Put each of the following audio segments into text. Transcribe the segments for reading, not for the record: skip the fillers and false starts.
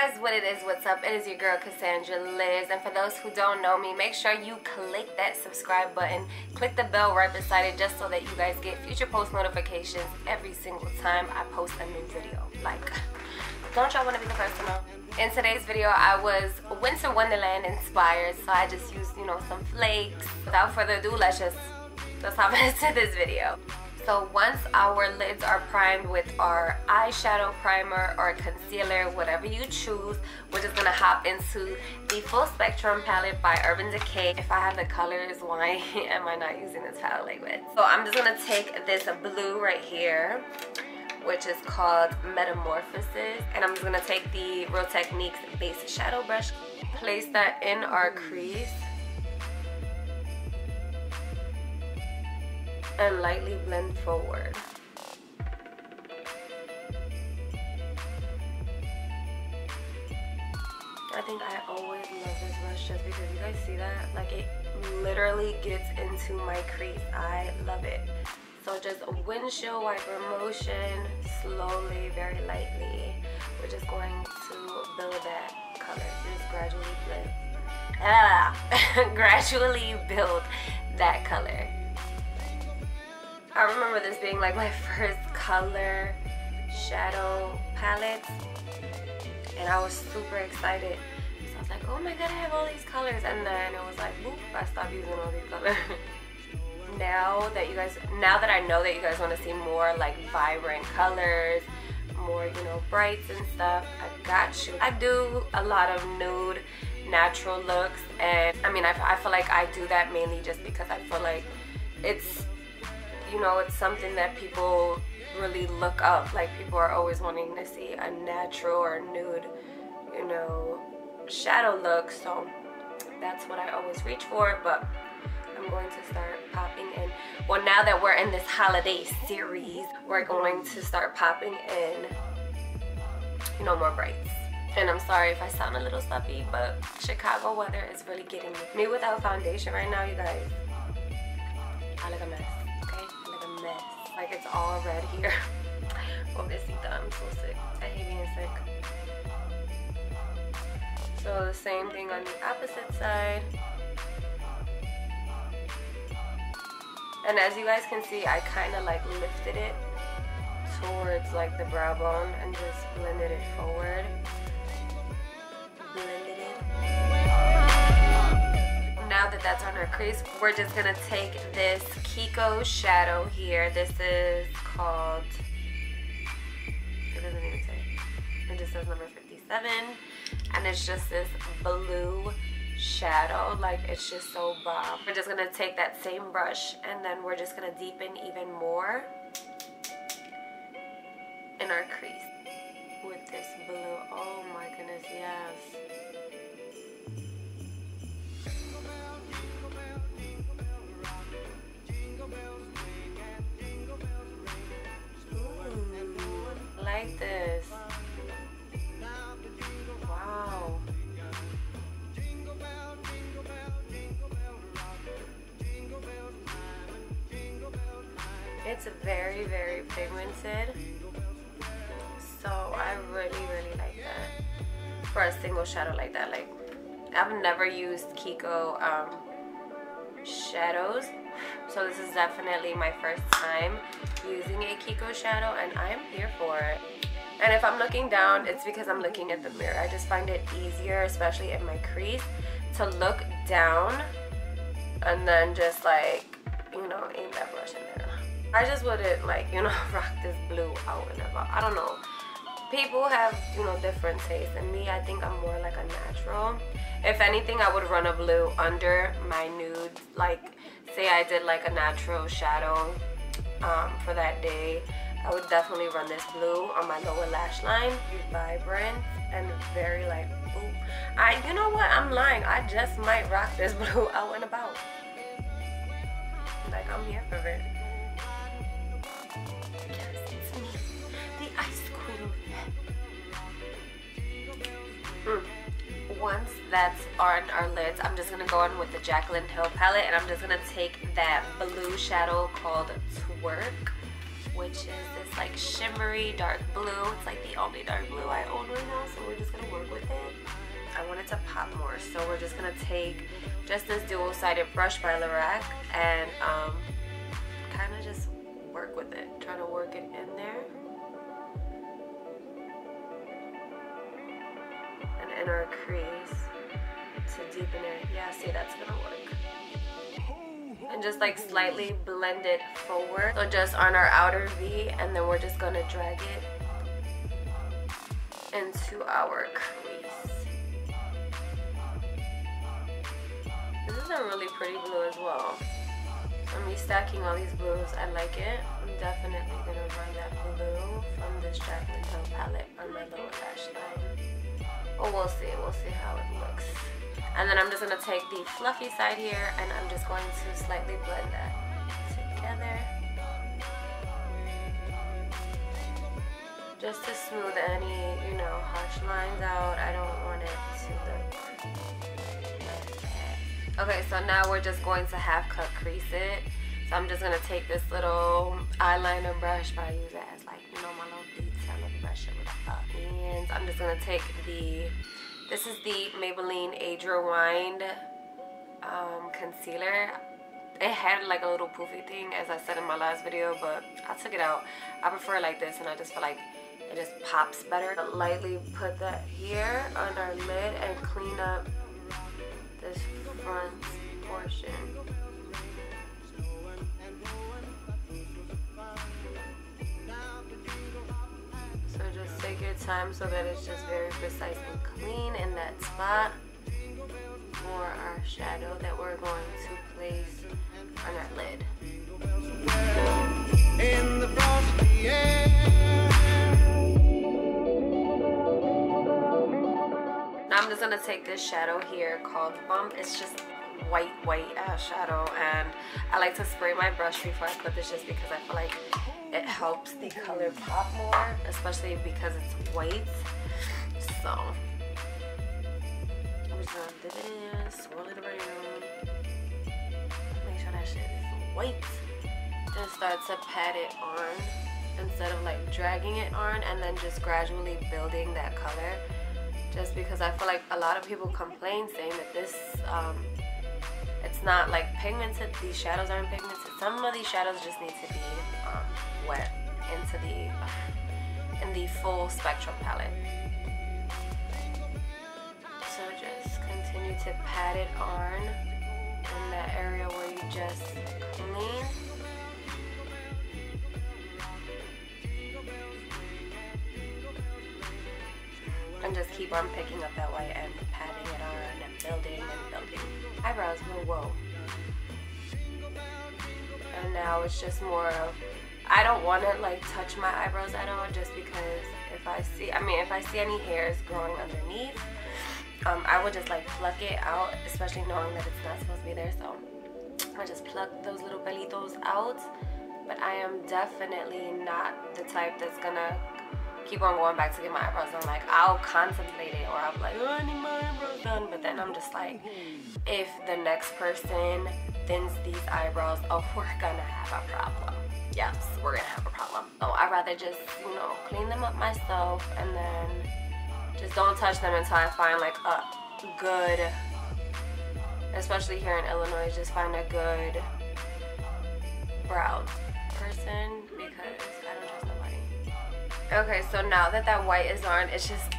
guys, what it is, what's up? It is your girl Cassandra Liz, and for those who don't know me, make sure you click that subscribe button, click the bell right beside it, just so that you guys get future post notifications every single time I post a new video. Like, don't y'all want to be the first to know? In today's video, I was Winter Wonderland inspired, so I just used, you know, some flakes. Without further ado, let's hop into this video. So once our lids are primed with our eyeshadow primer or concealer, whatever you choose, we're just gonna hop into the Full Spectrum palette by Urban Decay. If I have the colors, why am I not using this palette like this? So I'm just gonna take this blue right here, which is called Metamorphosis, and I'm just gonna take the Real Techniques base shadow brush, place that in our crease, and lightly blend forward. I think I always love this brush just because you guys see that? Like, it literally gets into my crease. I love it. So just a windshield wiper motion, slowly, very lightly. We're just going to build that color. Just gradually blend. Gradually build that color. I remember this being like my first color shadow palette, and I was super excited. So I was like, oh my god, I have all these colors, and then it was like, boop, I stopped using all these colors. Now that I know that you guys want to see more like vibrant colors, more, you know, brights and stuff, I got you. I do a lot of nude, natural looks, and I mean, I feel like I do that mainly just because I feel like it's, you know, it's something that people really look up. Like, people are always wanting to see a natural or nude, you know, shadow look. So that's what I always reach for. But I'm going to start popping in. Well, now that we're in this holiday series, we're going to start popping in, you know, more brights. And I'm sorry if I sound a little stuffy, but Chicago weather is really getting me. Me without foundation right now, you guys, I look a mess. Mess. Like, it's all red here. Pobrecita, I'm so sick. I hate being sick. So the same thing on the opposite side. And as you guys can see, I kind of like lifted it towards like the brow bone and just blended it forward. Blended it. Now that that's on our crease, we're just gonna take this Kiko shadow here. This is called, it doesn't even say, it just says number 57, and it's just this blue shadow. Like, it's just so bomb. We're just gonna take that same brush, and then we're just gonna deepen even more in our crease with this blue. Oh my goodness, yes. Like this. Wow. It's very, very pigmented. So I really, really like that. For a single shadow like that. Like, I've never used Kiko shadows. So this is definitely my first time using a Kiko shadow, and I'm here for it. And if I'm looking down, it's because I'm looking at the mirror. I just find it easier, especially in my crease, to look down and then just, like, you know, aim that brush in there. I just wouldn't, like, you know, rock this blue out and about. I don't know. People have, you know, different tastes, and me, I think I'm more like a natural. If anything, I would run a blue under my nude. Like, say I did like a natural shadow for that day, I would definitely run this blue on my lower lash line. Vibrant and very like, ooh. You know what? I'm lying. I just might rock this blue out and about. Like, I'm here for it. Yes, it's me, the ice queen. Once that's on our lids, I'm just gonna go in with the Jaclyn Hill palette, and I'm just gonna take that blue shadow called Twerk, which is this like shimmery dark blue. It's like the only dark blue I own right now, so we're just gonna work with it. I want it to pop more, so we're just gonna take just this dual-sided brush by Lorac and kind of just work with it. Try to work it in there and in our crease to deepen it. Yeah, see, that's gonna work. And just like slightly blend it forward. So just on our outer V, and then we're just gonna drag it into our crease. This is a really pretty blue as well. I'm stacking all these blues. I like it. I'm definitely gonna run that blue from this Jaclyn Hill palette on my lower lash line. But we'll see how it looks. And then I'm just gonna take the fluffy side here and I'm just going to slightly blend that together. Just to smooth any, you know, harsh lines out. I don't want it to look like that. Okay, so now we're just going to half cut crease it. So I'm just gonna take this little eyeliner brush, but I use it as like, you know, my little Deets. I love to brush it with a and I'm just gonna take this is the Maybelline Age Rewind concealer. It had like a little poofy thing, as I said in my last video, but I took it out. I prefer it like this, and I just feel like it just pops better. But lightly put that here on our lid and clean up this front portion. So just take your time so that it's just very precise and clean in that spot for our shadow that we're going to place on our lid. In the frosty air. Now I'm just gonna take this shadow here called Bump. It's just white shadow, and I like to spray my brush before I put this just because I feel like it helps the color pop more, especially because it's white. So I'm just gonna dip it in, swirl it around, make sure that shit is white, and start to pat it on instead of like dragging it on, and then just gradually building that color. Just because I feel like a lot of people complain saying that this it's not like pigmented. These shadows aren't pigmented. Some of these shadows just need to be wet in the full spectrum palette. So just continue to pat it on in that area where you just clean. And just keep on picking up that white and patting it on and building and building. Eyebrows, whoa. And now it's just more of, I don't want to like touch my eyebrows at all, just because if I see any hairs growing underneath, I would just like pluck it out, especially knowing that it's not supposed to be there. So I just pluck those little pelitos out. But I am definitely not the type that's gonna keep on going back to get my eyebrows done. Like, I'll contemplate it, or I'll be like, oh, I need my eyebrows done. But then I'm just like, if the next person thins these eyebrows, oh, we're gonna have a problem. Yes, we're gonna have a problem. So I'd rather just, you know, clean them up myself, and then just don't touch them until I find like a good, especially here in Illinois, just find a good brow person, because I don't trust nobody. Okay, so now that that white is on, it's just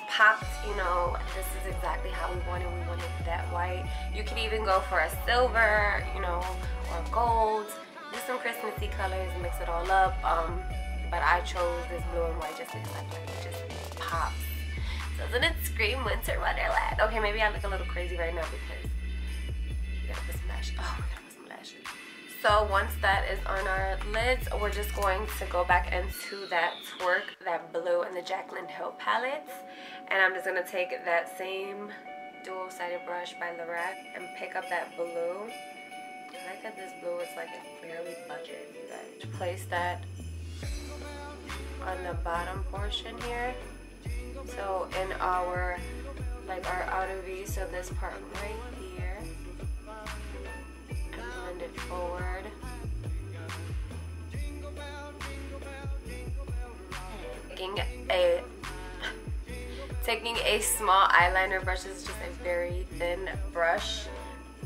popped, you know. This is exactly how we wanted. We wanted that white. You could even go for a silver, you know, or gold. Do some Christmassy colors and mix it all up. But I chose this blue and white just because I feel like it just pops. Doesn't it scream Winter Wonderland? Okay, maybe I look a little crazy right now because we gotta put some lashes. Oh, we gotta put some lashes. So once that is on our lids, we're just going to go back into that Twerk, that blue, and the Jaclyn Hill palettes. And I'm just going to take that same dual-sided brush by Lorac and pick up that blue. I like that this blue is like a fairly budget, you guys. Place that on the bottom portion here. So in our, like our outer V, so this part right here. And blend it forward. taking a small eyeliner brush. This is just a very thin brush,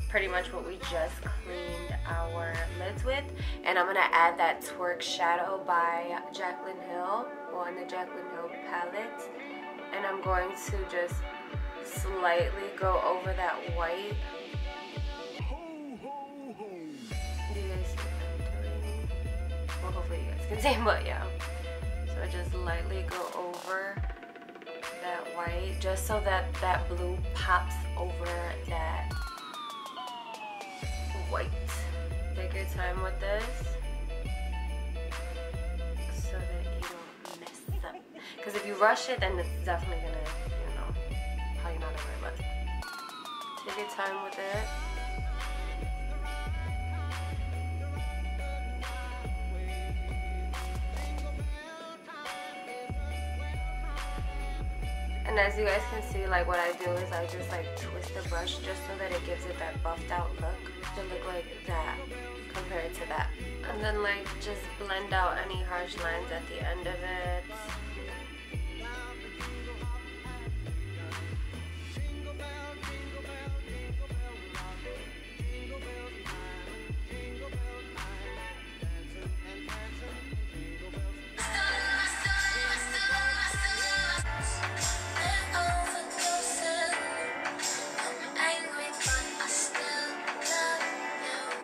pretty much what we just cleaned our lids with, and I'm gonna add that Twerk shadow by Jaclyn Hill on the Jaclyn Hill palette, and I'm going to just slightly go over that white. Do you guys see what I'm doing? Well, hopefully you guys can see, but yeah. So I just lightly go over that white, just so that that blue pops over that white. Take your time with this so that you don't mess up. Because if you rush it, then it's definitely gonna, you know, probably not over, but take your time with it. And as you guys can see, like what I do is I just like twist the brush just so that it gives it that buffed out look, to look like that compared to that. And then like just blend out any harsh lines at the end of it.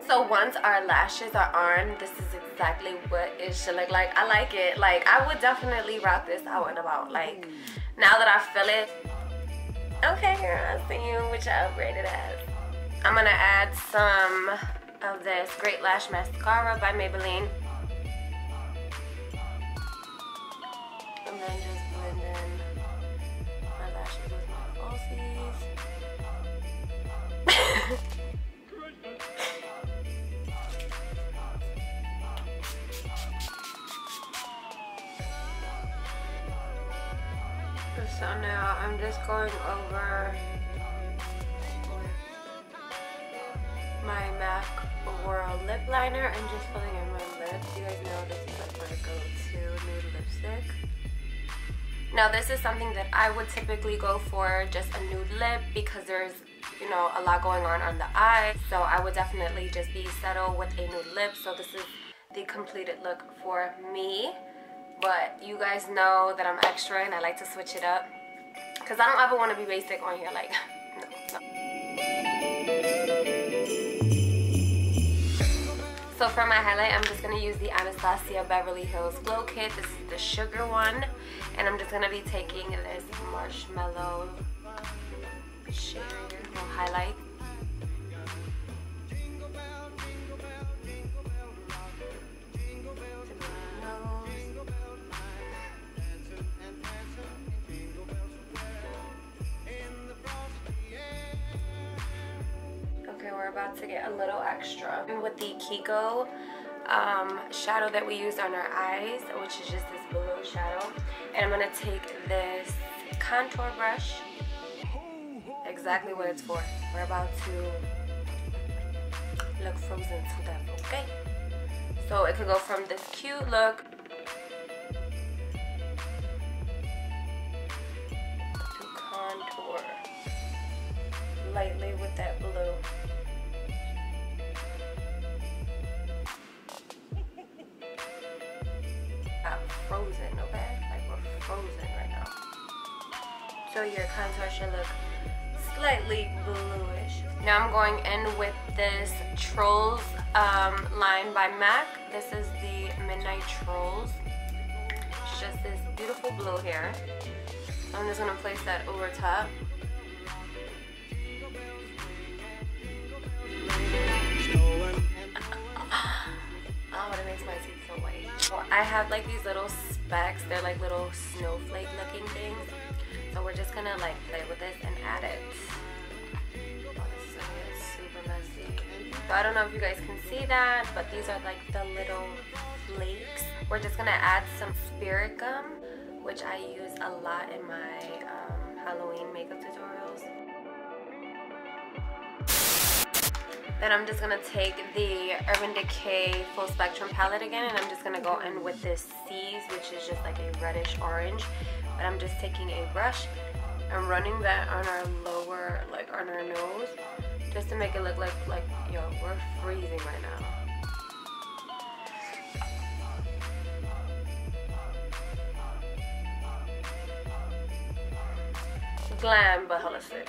So once our lashes are on, this is exactly what it should look like. I like it. Like, I would definitely rock this out and about. Like, now that I feel it. Okay, girl, I see you with your upgraded ass. I'm gonna add some of this Great Lash Mascara by Maybelline. And then just blend in my lashes with my falsies. So now I'm just going over my MAC Whirl lip liner and just filling in my lips. You guys know this is like my go-to nude lipstick. Now this is something that I would typically go for, just a nude lip, because there's, you know, a lot going on the eye. So I would definitely just be settled with a nude lip. So this is the completed look for me. But you guys know that I'm extra and I like to switch it up, because I don't ever want to be basic on here, like, no. So for my highlight, I'm just going to use the Anastasia Beverly Hills Glow Kit. This is the sugar one, and I'm just going to be taking this marshmallow shade to highlight. We're about to get a little extra with the Kiko shadow that we used on our eyes, which is just this blue shadow. And I'm gonna take this contour brush, exactly what it's for. We're about to look frozen to death, okay? So it could go from this cute look to contour lightly with that blue. Frozen, okay? Like, we're frozen right now. So your contour should look slightly bluish. Now I'm going in with this Trolls line by MAC. This is the Midnight Trolls. It's just this beautiful blue here. So I'm just gonna place that over top. Oh, it makes my teeth so white. So I have like these little specks. They're like little snowflake looking things. So we're just gonna like play with this and add it. Oh, this is gonna get super messy. So I don't know if you guys can see that, but these are like the little flakes. We're just gonna add some spirit gum, which I use a lot in my Halloween makeup tutorials. Then I'm just gonna take the Urban Decay Full Spectrum palette again, and I'm just gonna go in with this C's, which is just like a reddish orange. But I'm just taking a brush and running that on our lower, like on our nose, just to make it look like yo, we're freezing right now. Glam but holistic.